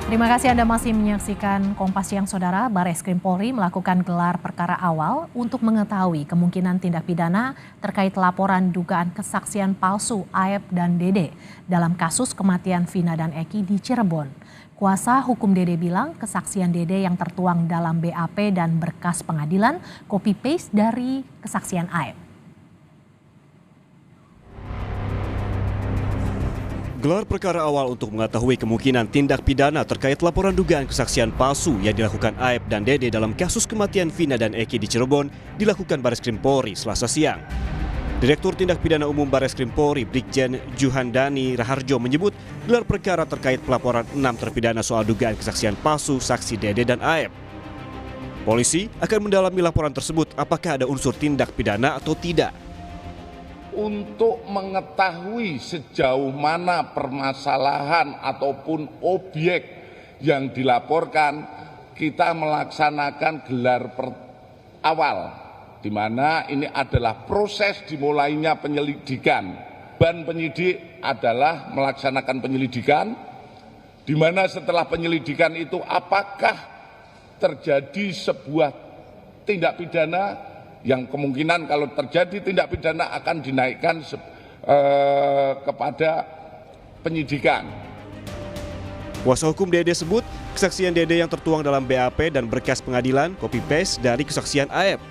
Terima kasih Anda masih menyaksikan Kompas Siang, Saudara. Barreskrim Polri melakukan gelar perkara awal untuk mengetahui kemungkinan tindak pidana terkait laporan dugaan kesaksian palsu Aep dan Dede dalam kasus kematian Vina dan Eki di Cirebon. Kuasa hukum Dede bilang kesaksian Dede yang tertuang dalam BAP dan berkas pengadilan copy-paste dari kesaksian Aep. Gelar perkara awal untuk mengetahui kemungkinan tindak pidana terkait laporan dugaan kesaksian palsu yang dilakukan Aep dan Dede dalam kasus kematian Vina dan Eki di Cirebon dilakukan Barreskrim Polri Selasa siang. Direktur Tindak Pidana Umum Barreskrim Polri Brigjen Juhandani Raharjo menyebut gelar perkara terkait pelaporan 6 terpidana soal dugaan kesaksian palsu saksi Dede dan Aep. Polisi akan mendalami laporan tersebut apakah ada unsur tindak pidana atau tidak. Untuk mengetahui sejauh mana permasalahan ataupun objek yang dilaporkan, kita melaksanakan gelar awal, di mana ini adalah proses dimulainya penyelidikan. Ban penyidik adalah melaksanakan penyelidikan, di mana setelah penyelidikan itu apakah terjadi sebuah tindak pidana yang kemungkinan kalau terjadi tindak pidana akan dinaikkan kepada penyidikan. Kuasa hukum Dede sebut kesaksian Dede yang tertuang dalam BAP dan berkas pengadilan copy-paste dari kesaksian Aep.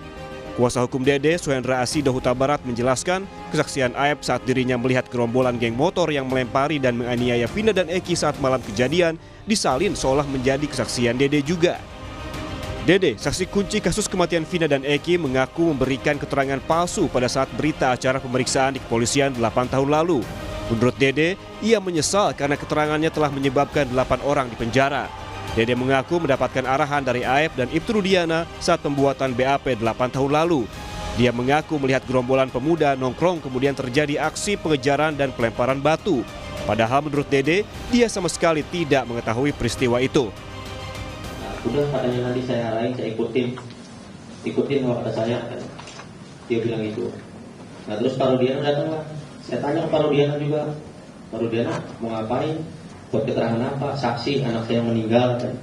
Kuasa hukum Dede, Suhendra Asido Huta Barat menjelaskan kesaksian Aep saat dirinya melihat gerombolan geng motor yang melempari dan menganiaya Vina dan Eki saat malam kejadian disalin seolah menjadi kesaksian Dede juga. Dede, saksi kunci kasus kematian Vina dan Eki, mengaku memberikan keterangan palsu pada saat berita acara pemeriksaan di kepolisian 8 tahun lalu. Menurut Dede, ia menyesal karena keterangannya telah menyebabkan 8 orang di penjara. Dede mengaku mendapatkan arahan dari Aep dan Ibtu Rudiana saat pembuatan BAP 8 tahun lalu. Dia mengaku melihat gerombolan pemuda nongkrong kemudian terjadi aksi pengejaran dan pelemparan batu. Padahal menurut Dede, dia sama sekali tidak mengetahui peristiwa itu. Udah katanya nanti saya lain, saya ikutin kalau kata saya, dia bilang itu. Nah terus Pak Rudiana datang lah, saya tanya ke Pak Rudiana juga, Pak Rudiana mau ngapain, buat keterangan apa, saksi anak saya meninggal kan.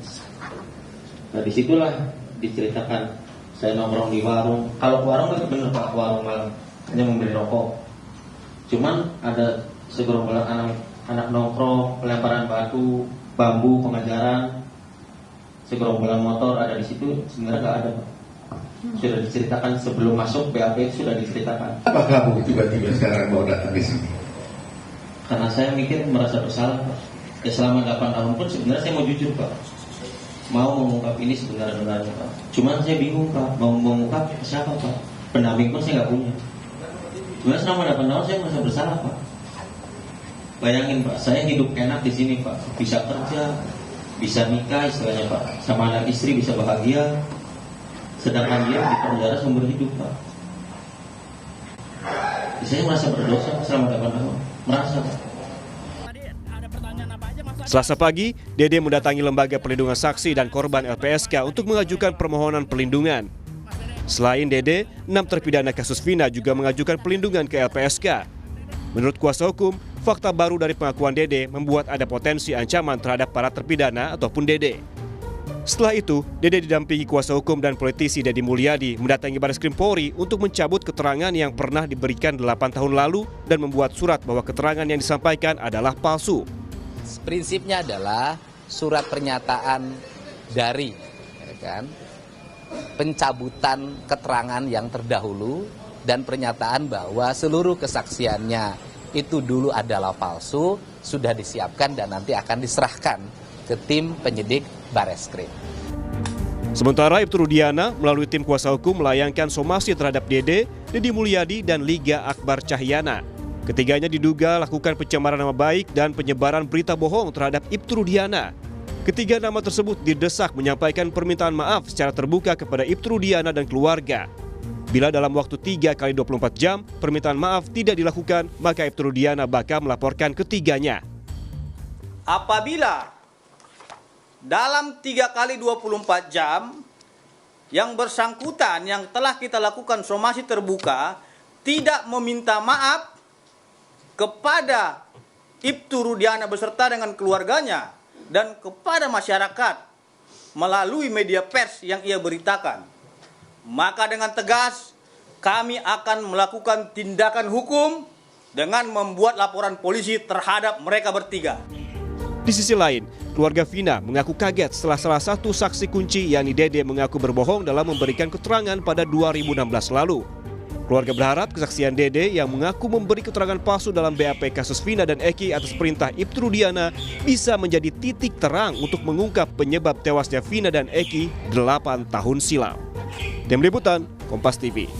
Nah disitulah diceritakan, saya nongkrong di warung, kalau warung kan bener Pak, warung malam, hanya membeli rokok. Cuman ada segerombolan anak nongkrong, pelemparan batu, bambu, pengajaran, segerombolan motor ada di situ, sebenarnya nggak ada Pak. Sudah diceritakan sebelum masuk BAP sudah diceritakan. Apa kamu tiba-tiba sekarang mau datang di sini? Karena saya mikir merasa bersalah Pak. Ya selama 8 tahun pun sebenarnya saya mau jujur Pak. Mau mengungkap ini sebenarnya Pak. Cuman saya bingung Pak, mau mengungkap siapa Pak? Pendamping pun saya nggak punya. Sebenarnya selama 8 tahun saya merasa bersalah Pak. Bayangin Pak, saya hidup enak di sini Pak, bisa kerja, bisa nikah istilahnya Pak, sama anak istri bisa bahagia, sedangkan dia di penjara seumur hidup Pak. Saya merasa berdosa selama 8 tahun, merasa Pak. Selasa pagi, Dede mendatangi Lembaga Perlindungan Saksi dan Korban LPSK untuk mengajukan permohonan perlindungan. Selain Dede, 6 terpidana kasus Vina juga mengajukan perlindungan ke LPSK. Menurut kuasa hukum, fakta baru dari pengakuan Dede membuat ada potensi ancaman terhadap para terpidana ataupun Dede. Setelah itu, Dede didampingi kuasa hukum dan politisi Deddy Mulyadi mendatangi Barreskrim Polri untuk mencabut keterangan yang pernah diberikan 8 tahun lalu dan membuat surat bahwa keterangan yang disampaikan adalah palsu. Prinsipnya adalah surat pernyataan dari pencabutan keterangan yang terdahulu dan pernyataan bahwa seluruh kesaksiannya itu dulu adalah palsu, sudah disiapkan dan nanti akan diserahkan ke tim penyidik Barreskrim. Sementara Ibtu Rudiana melalui tim kuasa hukum melayangkan somasi terhadap Dede, Deddy Mulyadi, dan Liga Akbar Cahyana. Ketiganya diduga lakukan pencemaran nama baik dan penyebaran berita bohong terhadap Ibtu Rudiana. Ketiga nama tersebut didesak menyampaikan permintaan maaf secara terbuka kepada Ibtu Rudiana dan keluarga. Bila dalam waktu 3 kali 24 jam permintaan maaf tidak dilakukan, maka Ibtu Rudiana bakal melaporkan ketiganya. Apabila dalam 3 kali 24 jam yang bersangkutan yang telah kita lakukan somasi terbuka tidak meminta maaf kepada Ibtu Rudiana beserta dengan keluarganya, dan kepada masyarakat melalui media pers yang ia beritakan. Maka dengan tegas kami akan melakukan tindakan hukum dengan membuat laporan polisi terhadap mereka bertiga. Di sisi lain, keluarga Vina mengaku kaget setelah salah satu saksi kunci yakni Dede mengaku berbohong dalam memberikan keterangan pada 2016 lalu. Keluarga berharap kesaksian Dede yang mengaku memberi keterangan palsu dalam BAP kasus Vina dan Eki atas perintah Ibtu Rudiana bisa menjadi titik terang untuk mengungkap penyebab tewasnya Vina dan Eki 8 tahun silam. Tim Liputan, Kompas TV.